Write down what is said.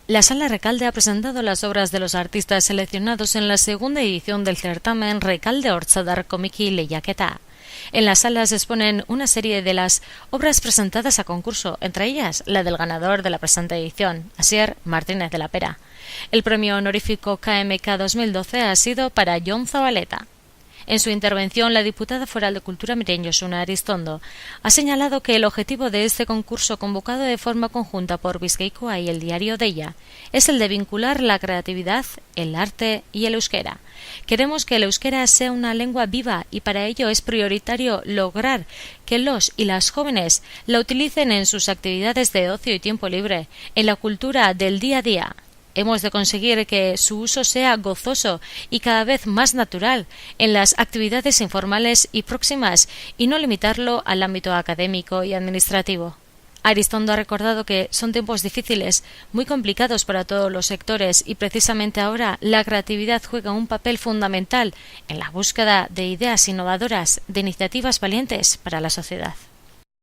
La Sala Recalde ha presentado las obras de los artistas seleccionados en la segunda edición del certamen Recalde Ortzadar Komiki Lehiaketa. En la sala se exponen una serie de las obras presentadas a concurso, entre ellas la del ganador de la presente edición, Asier Martínez de la Pera. El premio honorífico KMK 2012 ha sido para Jon Zabaleta. En su intervención, la diputada foral de Cultura Miren Josune Aristondo ha señalado que el objetivo de este concurso, convocado de forma conjunta por Bizkaikoa y el diario Deia, es el de vincular la creatividad, el arte y el euskera. Queremos que el euskera sea una lengua viva y para ello es prioritario lograr que los y las jóvenes la utilicen en sus actividades de ocio y tiempo libre, en la cultura del día a día. Hemos de conseguir que su uso sea gozoso y cada vez más natural en las actividades informales y próximas y no limitarlo al ámbito académico y administrativo. Aristondo ha recordado que son tiempos difíciles, muy complicados para todos los sectores y precisamente ahora la creatividad juega un papel fundamental en la búsqueda de ideas innovadoras, de iniciativas valientes para la sociedad.